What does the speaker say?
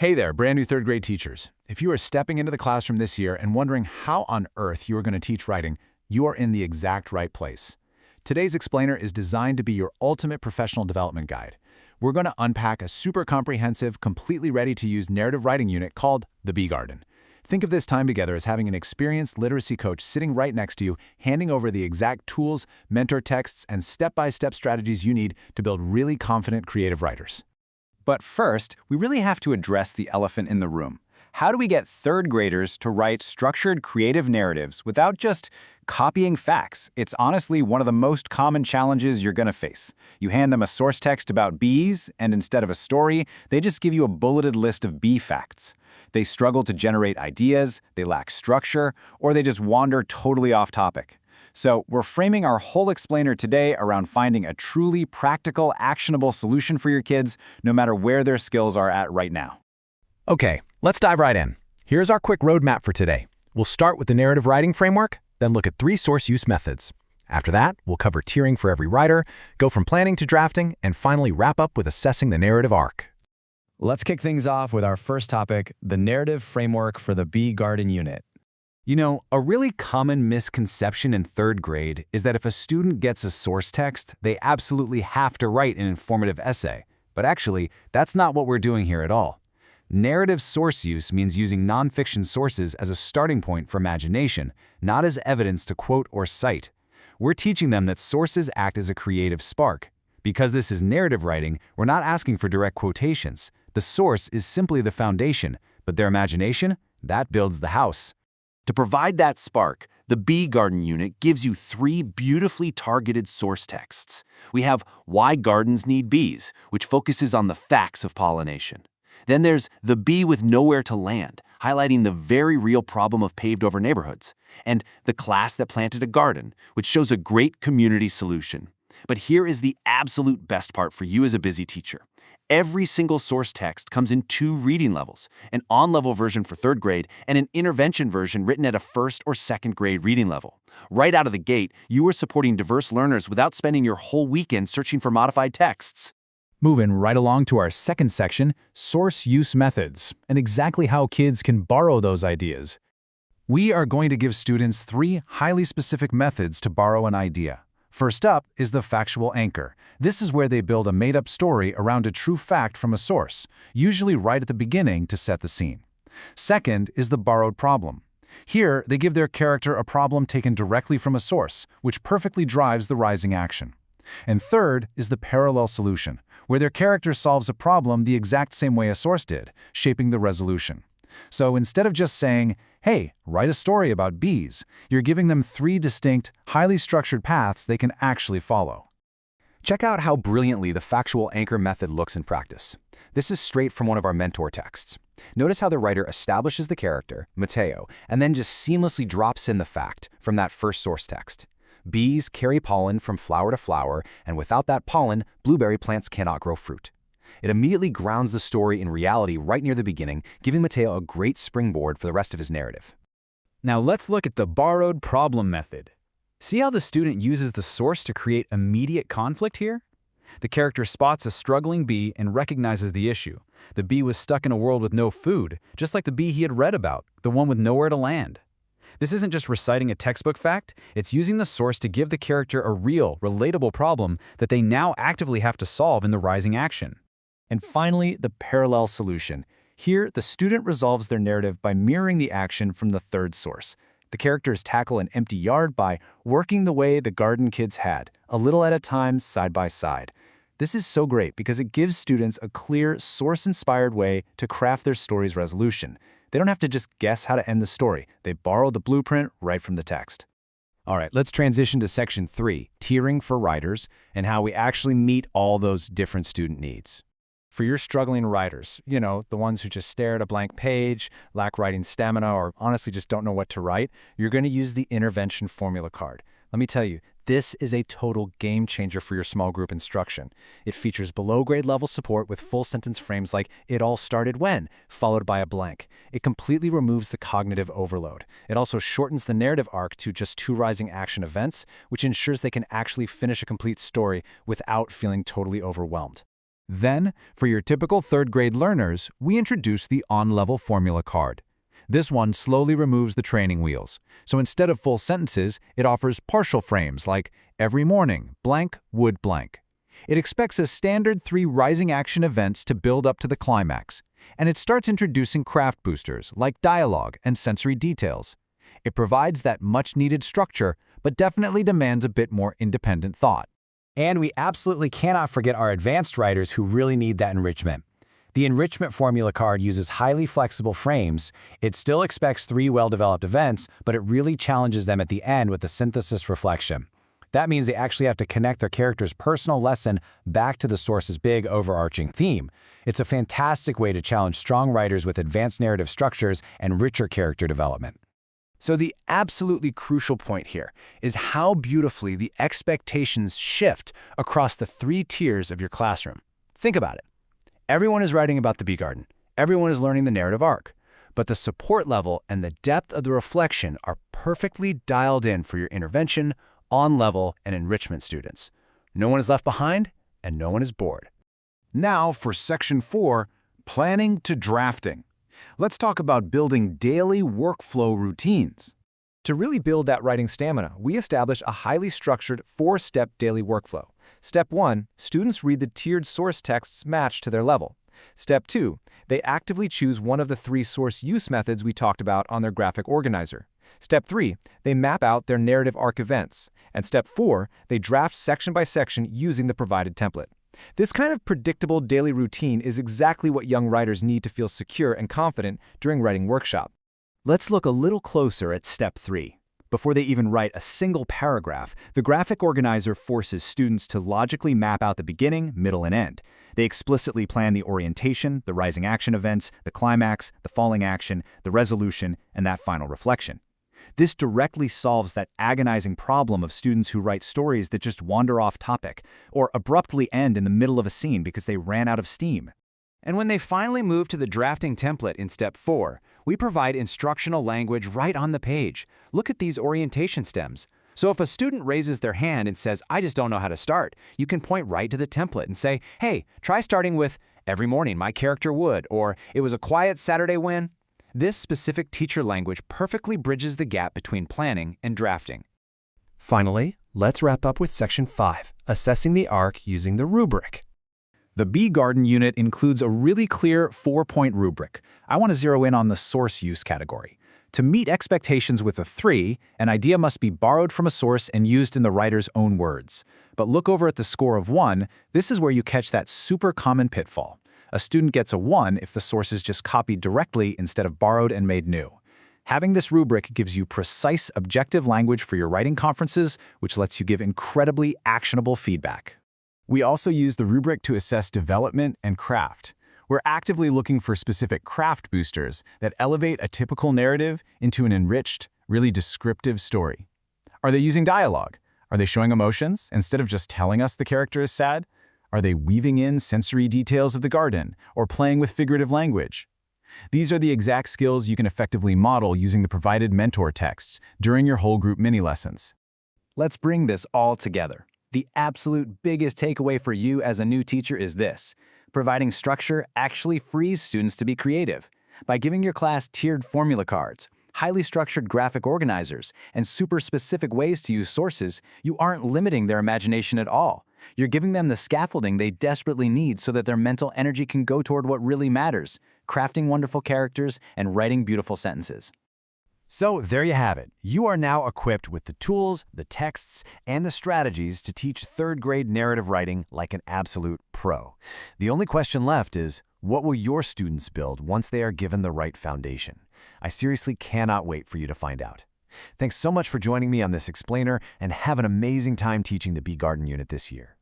Hey there, brand new third grade teachers. If you are stepping into the classroom this year and wondering how on earth you are going to teach writing, you are in the exact right place. Today's explainer is designed to be your ultimate professional development guide. We're going to unpack a super comprehensive, completely ready-to-use narrative writing unit called the Bee Garden. Think of this time together as having an experienced literacy coach sitting right next to you, handing over the exact tools, mentor texts, and step-by-step strategies you need to build really confident, creative writers. But first, we really have to address the elephant in the room. How do we get third graders to write structured, creative narratives without just copying facts? It's honestly one of the most common challenges you're going to face. You hand them a source text about bees, and instead of a story, they just give you a bulleted list of bee facts. They struggle to generate ideas, they lack structure, or they just wander totally off topic. So we're framing our whole explainer today around finding a truly practical, actionable solution for your kids, no matter where their skills are at right now. Okay, let's dive right in. Here's our quick roadmap for today. We'll start with the narrative writing framework, then look at 3 source use methods. After that, we'll cover tiering for every writer, go from planning to drafting, and finally wrap up with assessing the narrative arc. Let's kick things off with our first topic, the narrative framework for the Bee Garden unit. You know, a really common misconception in third grade is that if a student gets a source text, they absolutely have to write an informative essay. But actually, that's not what we're doing here at all. Narrative source use means using nonfiction sources as a starting point for imagination, not as evidence to quote or cite. We're teaching them that sources act as a creative spark. Because this is narrative writing, we're not asking for direct quotations. The source is simply the foundation, but their imagination, that builds the house. To provide that spark, the Bee Garden unit gives you 3 beautifully targeted source texts. We have Why Gardens Need Bees, which focuses on the facts of pollination. Then there's The Bee with Nowhere to Land, highlighting the very real problem of paved-over neighborhoods. And The Class That Planted a Garden, which shows a great community solution. But here is the absolute best part for you as a busy teacher. Every single source text comes in 2 reading levels, an on-level version for third grade and an intervention version written at a first or second grade reading level. Right out of the gate, you are supporting diverse learners without spending your whole weekend searching for modified texts. Moving right along to our second section, source use methods, and exactly how kids can borrow those ideas. We are going to give students 3 highly specific methods to borrow an idea. First up is the factual anchor. This is where they build a made-up story around a true fact from a source, usually right at the beginning to set the scene. Second is the borrowed problem. Here, they give their character a problem taken directly from a source, which perfectly drives the rising action. And third is the parallel solution, where their character solves a problem the exact same way a source did, shaping the resolution. So instead of just saying, hey, write a story about bees, you're giving them 3 distinct, highly structured paths they can actually follow. Check out how brilliantly the factual anchor method looks in practice. This is straight from one of our mentor texts. Notice how the writer establishes the character, Mateo, and then just seamlessly drops in the fact from that first source text. Bees carry pollen from flower to flower, and without that pollen, blueberry plants cannot grow fruit. It immediately grounds the story in reality right near the beginning, giving Mateo a great springboard for the rest of his narrative. Now let's look at the borrowed problem method. See how the student uses the source to create immediate conflict here? The character spots a struggling bee and recognizes the issue. The bee was stuck in a world with no food, just like the bee he had read about, the one with nowhere to land. This isn't just reciting a textbook fact, it's using the source to give the character a real, relatable problem that they now actively have to solve in the rising action. And finally, the parallel solution. Here, the student resolves their narrative by mirroring the action from the third source. The characters tackle an empty yard by working the way the garden kids had, a little at a time, side by side. This is so great because it gives students a clear, source-inspired way to craft their story's resolution. They don't have to just guess how to end the story. They borrow the blueprint right from the text. All right, let's transition to section 3, tiering for writers, and how we actually meet all those different student needs. For your struggling writers, you know, the ones who just stare at a blank page, lack writing stamina, or honestly just don't know what to write, you're going to use the intervention formula card. Let me tell you, this is a total game changer for your small group instruction. It features below-grade level support with full sentence frames like, "It all started when," followed by a blank. It completely removes the cognitive overload. It also shortens the narrative arc to just 2 rising action events, which ensures they can actually finish a complete story without feeling totally overwhelmed. Then, for your typical third-grade learners, we introduce the on-level formula card. This one slowly removes the training wheels, so instead of full sentences, it offers partial frames like every morning, blank would blank. It expects a standard 3 rising action events to build up to the climax, and it starts introducing craft boosters like dialogue and sensory details. It provides that much-needed structure, but definitely demands a bit more independent thought. And we absolutely cannot forget our advanced writers who really need that enrichment. The enrichment formula card uses highly flexible frames. It still expects 3 well-developed events, but it really challenges them at the end with the synthesis reflection. That means they actually have to connect their character's personal lesson back to the source's big overarching theme. It's a fantastic way to challenge strong writers with advanced narrative structures and richer character development. So the absolutely crucial point here is how beautifully the expectations shift across the 3 tiers of your classroom. Think about it. Everyone is writing about the bee garden. Everyone is learning the narrative arc. But the support level and the depth of the reflection are perfectly dialed in for your intervention, on-level, and enrichment students. No one is left behind, and no one is bored. Now for Section 4, Planning to Drafting. Let's talk about building daily workflow routines. To really build that writing stamina, we establish a highly structured 4-step daily workflow. Step 1, students read the tiered source texts matched to their level. Step 2, they actively choose one of the 3 source use methods we talked about on their graphic organizer. Step 3, they map out their narrative arc events. And Step 4, they draft section by section using the provided template. This kind of predictable daily routine is exactly what young writers need to feel secure and confident during writing workshop. Let's look a little closer at Step 3. Before they even write a single paragraph, the graphic organizer forces students to logically map out the beginning, middle, and end. They explicitly plan the orientation, the rising action events, the climax, the falling action, the resolution, and that final reflection. This directly solves that agonizing problem of students who write stories that just wander off topic, or abruptly end in the middle of a scene because they ran out of steam. And when they finally move to the drafting template in Step 4, we provide instructional language right on the page. Look at these orientation stems. So if a student raises their hand and says, "I just don't know how to start," you can point right to the template and say, "Hey, try starting with, every morning my character would," or "It was a quiet Saturday when." This specific teacher language perfectly bridges the gap between planning and drafting. Finally, let's wrap up with Section 5, Assessing the Arc using the rubric. The Bee Garden unit includes a really clear 4-point rubric. I want to zero in on the source use category. To meet expectations with a 3, an idea must be borrowed from a source and used in the writer's own words. But look over at the score of 1, this is where you catch that super common pitfall. A student gets a 1 if the source is just copied directly instead of borrowed and made new. Having this rubric gives you precise, objective language for your writing conferences, which lets you give incredibly actionable feedback. We also use the rubric to assess development and craft. We're actively looking for specific craft boosters that elevate a typical narrative into an enriched, really descriptive story. Are they using dialogue? Are they showing emotions instead of just telling us the character is sad? Are they weaving in sensory details of the garden or playing with figurative language? These are the exact skills you can effectively model using the provided mentor texts during your whole group mini-lessons. Let's bring this all together. The absolute biggest takeaway for you as a new teacher is this: providing structure actually frees students to be creative. By giving your class tiered formula cards, highly structured graphic organizers, and super specific ways to use sources, you aren't limiting their imagination at all. You're giving them the scaffolding they desperately need so that their mental energy can go toward what really matters: crafting wonderful characters and writing beautiful sentences. So there you have it. You are now equipped with the tools, the texts, and the strategies to teach third-grade narrative writing like an absolute pro. The only question left is, what will your students build once they are given the right foundation? I seriously cannot wait for you to find out. Thanks so much for joining me on this explainer, and have an amazing time teaching the Bee Garden unit this year.